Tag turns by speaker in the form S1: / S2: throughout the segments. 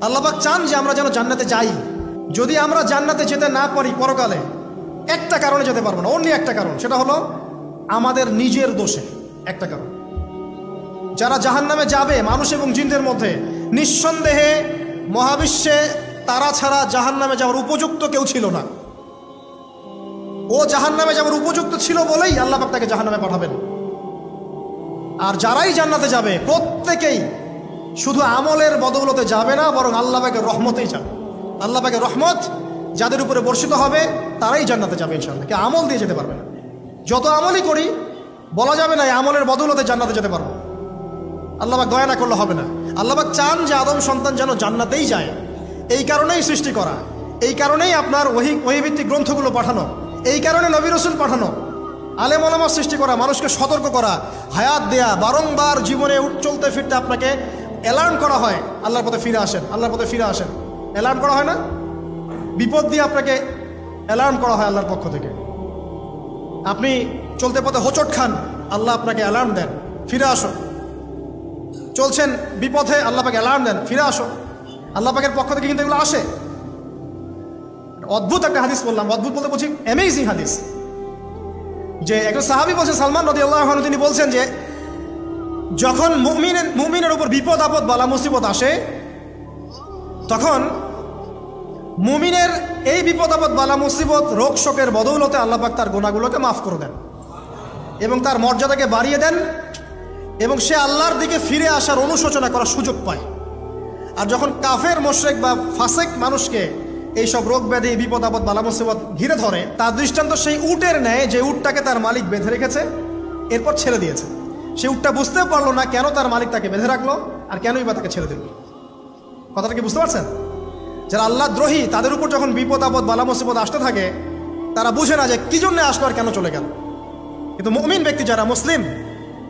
S1: আল্লাহ পাক চান যে আমরা যেন জান্নাতে যাই। যদি আমরা জান্নাতে যেতে না পারি পরকালে, একটা কারণে যেতে পারবো না, অনলি একটা কারণ, সেটা হলো আমাদের নিজের দোষে। একটা কারণ, যারা জাহান্নামে যাবে মানুষ এবং জিনদের মধ্যে, নিঃসন্দেহে মহাবিশ্বে তারা ছাড়া জাহান্নামে যাওয়ার উপযুক্ত কেউ ছিল না। ও জাহান্নামে যাওয়ার উপযুক্ত ছিল বলেই আল্লাহ পাক তাকে জাহান্নামে পাঠাবেন। আর যারাই জান্নাতে যাবে প্রত্যেকেই শুধু আমলের বদৌলতে যাবে না, বরং আল্লাহ পাকের রহমতেই যাবে। আল্লাহ পাকের রহমত যাদের উপরে বর্ষিত হবে তারাই জান্নাতে যাবে ইনশাআল্লাহ। কে আমল দিয়ে যেতে পারবে না। যত আমলই করি বলা যাবে না এই আমলের বদৌলতে জান্নাতে যেতে পারবো। আল্লাহ পাক দয়া না করলে হবে না। আল্লাহ পাক চান যে আদম সন্তান যেন জান্নাতেই যায়। এই কারণেই সৃষ্টি করা, এই কারণেই আপনার ওহীভিত্তিক গ্রন্থগুলো পাঠানো, এই কারণে নবী রাসূল পাঠানো, আলেম ওলামা সৃষ্টি করা, মানুষকে সতর্ক করা, হায়াত দেয়া, বারংবার জীবনে চলতে ফিরতে আপনাকে অ্যালার্ম করা হয় আল্লাহর পথে ফিরে আসেন, আল্লাহর পথে ফিরে আসেন। অ্যালার্ম করা হয় না? বিপদ দিয়ে আপনাকে অ্যালার্ম করা হয় আল্লাহর পক্ষ থেকে। আপনি চলতে পথে হোঁচট খান, আল্লাহ আপনাকে অ্যালার্ম দেন, ফিরে আসো। চলছেন বিপথে, আল্লাহ পাকে অ্যালার্ম দেন, ফিরে আসো। আল্লাহ পাকের পক্ষ থেকে কিন্তু এগুলো আসে। অদ্ভুত একটা হাদিস বললাম, অদ্ভুত বলতে বলছি অ্যামেজিং হাদিস, যে একজন সাহাবী বলছেন, সালমান রাদিয়াল্লাহু আনহু, তিনি বলছেন যে যখন মুমিনের উপর বিপদ আপদ বালা মুসিবত আসে, তখন মুমিনের এই বিপদ আপদ বালা মুসিবত রোগ শোকের বদৌলতে আল্লাহ পাক তার গুনাহগুলোকে মাফ করে দেন এবং তার মর্যাদাকে বাড়িয়ে দেন, এবং সে আল্লাহর দিকে ফিরে আসার অনুশোচনা করার সুযোগ পায়। আর যখন কাফের মুশরিক বা ফাসিক মানুষকে এইসব রোগ ব্যাধি বিপদ আপদ বালা মুসিবত ঘিরে ধরে, তার দৃষ্টান্ত সেই উটের ন্যায় যে উটটাকে তার মালিক বেঁধে রেখেছে, এরপর ছেড়ে দিয়েছে। সে উটটা বুঝতেও পারলো না কেন তার মালিক তাকে বেঁধে রাখলো আর কেনই বা তাকে ছেড়ে দিল। কথাটা কি বুঝতে পারছেন? যারা আল্লাহ দ্রোহী, তাদের উপর যখন বিপদ আপদ বালা মুসিবত আসতে থাকে, তারা বুঝে না যে কি জন্য আসলো আর কেন চলে গেল। কিন্তু মুমিন ব্যক্তি যারা মুসলিম,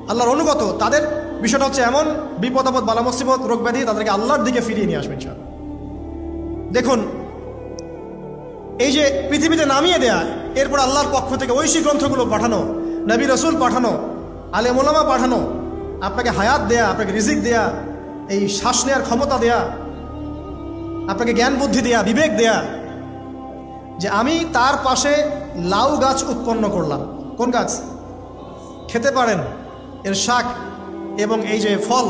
S1: আল্লাহর অনুগত, তাদের বিষয়টা হচ্ছে এমন, বিপদ আপদ বালা মুসিবত রোগ ব্যাধি তাদেরকে আল্লাহর দিকে ফিরিয়ে নিয়ে আসবে ইনশাআল্লাহ। দেখুন, এই যে পৃথিবীতে নামিয়ে দেয়া, এরপর আল্লাহর পক্ষ থেকে ঐশী গ্রন্থগুলো পাঠানো, নবী রাসূল পাঠানো, আলেম ওলামা পাঠানো, আপনাকে হায়াত দেয়া, আপনাকে রিজিক দেয়া, এই শ্বাস নেওয়ার ক্ষমতা দেয়া, আপনাকে জ্ঞান বুদ্ধি দেয়া, বিবেক দেয়া, যে আমি তার পাশে লাউ গাছ উৎপন্ন করলাম। কোন গাছ? খেতে পারেন, এর শাক এবং এই যে ফল,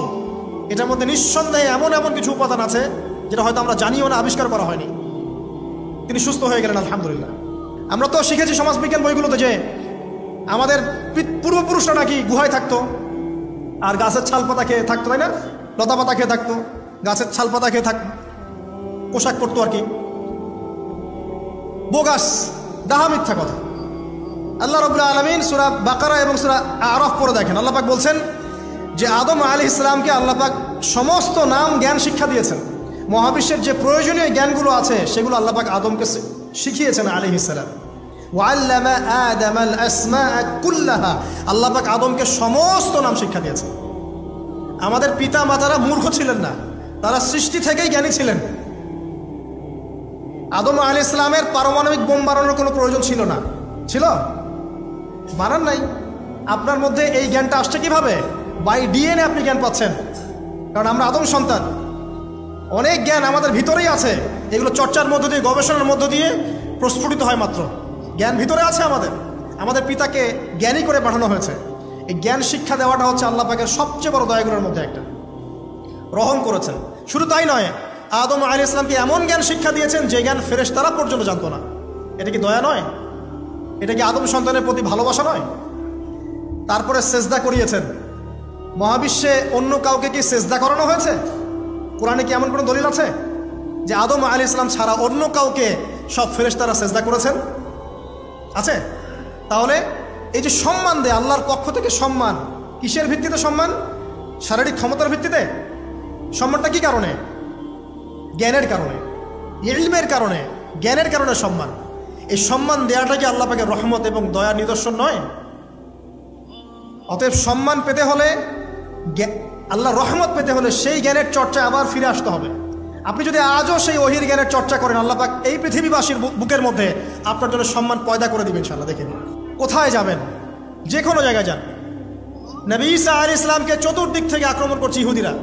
S1: এটার মধ্যে নিঃসন্দেহে এমন এমন কিছু উপাদান আছে যেটা হয়তো আমরা জানিও না, আবিষ্কার করা হয়নি। তিনি সুস্থ হয়ে গেলেন আলহামদুলিল্লাহ। আমরা তো শিখেছি সমাজবিজ্ঞান বইগুলোতে যে আমাদের পূর্বপুরুষরা নাকি গুহায় থাকতো আর গাছের ছাল পাতা খেয়ে থাকতো, তাই না? লতা পাতা খেয়ে থাকতো, গাছের ছাল পাতা খেয়ে থাকতো, পোশাক পরতো আর কি। বোগাস, ডাহা, মিথ্যা কথা। আল্লাহ রাব্বুল আলামিন সূরা বাকারা এবং সূরা আরাফ পড়ে দেখেন, আল্লাহ পাক বলছেন যে আদম আলাইহিস সালামকে আল্লাহ পাক সমস্ত নাম জ্ঞান শিক্ষা দিয়েছেন। মহাবিশ্বের যে প্রয়োজনীয় জ্ঞানগুলো আছে সেগুলো আল্লাহ পাক আদমকে শিখিয়েছেন আলাইহিস সালাম। ওয়াল্লামা আদামাল আসমাআ কুল্লাহা, আল্লাহ পাক আদমকে সমস্ত নাম শিক্ষা দিয়েছেন। আমাদের পিতা মাতারা মূর্খ ছিলেন না, তারা সৃষ্টি থেকেই জ্ঞানী ছিলেন। আদম আলাইহিস সালামের পারমাণবিক বোম বানানোর কোনো প্রয়োজন ছিল না। ছিল? বানান নাই। আপনার মধ্যে এই জ্ঞানটা আসছে কিভাবে? বাই ডিএনএ আপনি জ্ঞান পাচ্ছেন, কারণ আমরা আদম সন্তান। অনেক জ্ঞান আমাদের ভিতরেই আছে, এগুলো চর্চার মধ্য দিয়ে, গবেষণার মধ্য দিয়ে প্রস্ফুটিত হয় মাত্র। জ্ঞান ভিতরে আছে আমাদের পিতাকে জ্ঞানী করে পাঠানো হয়েছে। এই জ্ঞান শিক্ষা দেওয়াটা হচ্ছে আল্লাহ পাকের সবচেয়ে বড় দয়াগুলোর মধ্যে একটা। রহম করেছেন। শুধু তাই নয়, আদম আলাইহিস সালামকে এমন জ্ঞান শিক্ষা দিয়েছেন যে জ্ঞান ফেরেশতারা পর্যন্ত জানতো না। এটা কি দয়া নয়? এটা কি আদম সন্তানের প্রতি ভালোবাসা নয়? তারপরে সেজদা করিয়েছেন। মহাবিশ্বে অন্য কাউকে কি সেজদা করানো হয়েছে? কোরআনে কি এমন কোনো দলিল আছে যে আদম আলাইহিস সালাম ছাড়া অন্য কাউকে সব ফেরেশতারা সেজদা করেছেন? আছে? তাহলে এই যে সম্মান দেয় আল্লাহর পক্ষ থেকে, সম্মান কিসের ভিত্তিতে? সম্মান শারীরিক ক্ষমতার ভিত্তিতে? সম্মানটা কি কারণে? জ্ঞানের কারণে, ইলমের কারণে, জ্ঞানের কারণে সম্মান। এই সম্মান দেওয়াটা কি আল্লাহ পাকের রহমত এবং দয়ার নিদর্শন নয়? অতএব সম্মান পেতে হলে, আল্লাহর রহমত পেতে হলে সেই জ্ঞানের চর্চায় আবার ফিরে আসতে হবে। আপনি যদি আজও সেই ওহির জ্ঞানের চর্চা করেন, আল্লাহ পাক এই পৃথিবীবাসীর বুকের মধ্যে আপনার জন্য সম্মান পয়দা করে দিবেন ইনশাআল্লাহ। দেখেন কোথায় যাবেন, যে কোনো জায়গায় যান। নবী ঈসা আলাইহিস সালামকে চতুর্দিক থেকে আক্রমণ করছে ইহুদিরা।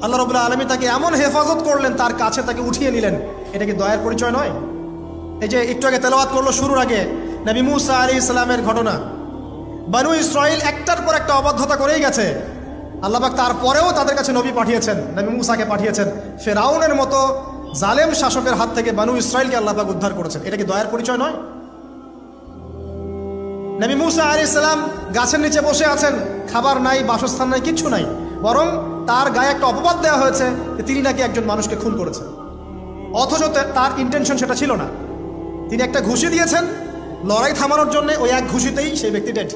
S1: আল্লাহ রাব্বুল আলামিন তাকে এমন হেফাজত করলেন, তার কাছে তাকে উঠিয়ে নিলেন। এটা কি দয়ার পরিচয় নয়? এই যে একটু আগে তেলাওয়াত করলো শুরুর আগে নবী মুসা আলাইহিস সালামের ঘটনা, বনু ইসরাইল একটার পর একটা অবাধ্যতা করেই গেছে। আল্লাহ পাক তারপরেও তাদের কাছে নবী পাঠিয়েছেন, নবী মুসাকে পাঠিয়েছেন। ফেরাউনের মতো জালেম শাসকের হাত থেকে বনু ইসরাইলকে আল্লাহ পাক উদ্ধার করেছেন। এটা কি দয়ার পরিচয় নয়? নবী মুসা আলাইহিস সালাম গাছের নিচে বসে আছেন, খাবার নাই, বাসস্থান নাই, কিচ্ছু নাই, বরং তার গায়ে একটা অপবাদ দেওয়া হয়েছে যে তিনি নাকি একজন মানুষকে খুন করেছেন, অথচ তার ইন্টেনশন সেটা ছিল না। তিনি একটা ঘুষি দিয়েছেন লড়াই থামানোর জন্য, ওই এক ঘুষিতেই সেই ব্যক্তি ডেড।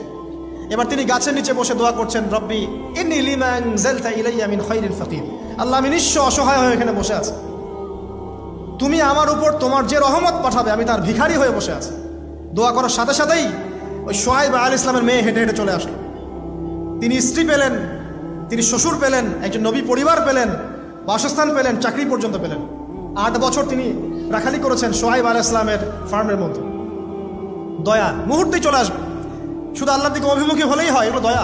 S1: এবার তিনি গাছের নিচে বসে দোয়া করছেন, রব্বি ইন্নী লিমা আনজালতা ইলাইয়া মিন খাইরিন ফাকির। আল্লাহ, আমি নিঃস্ব অসহায় হয়ে এখানে বসে আছি, তুমি আমার উপর তোমার যে রহমত পাঠাবে আমি তার ভিখারি হয়ে বসে আছি। দোয়া করার সাথে সাথেই ওই শুআয়ব আলাইহিস সালামের মেয়ে হেঁটে হেঁটে চলে আসলো। তিনি স্ত্রী পেলেন, তিনি শ্বশুর পেলেন, একজন নবী পরিবার পেলেন, বাসস্থান পেলেন, চাকরি পর্যন্ত পেলেন। 8 বছর তিনি রাখালি করেছেন শুআয়ব আলাইহিস সালামের ফার্মের মধ্যে। দয়া মুহূর্তেই চলে আসবে, শুধু আল্লাহর দিকে অভিমুখী হলেই হয়, এগুলো দয়া।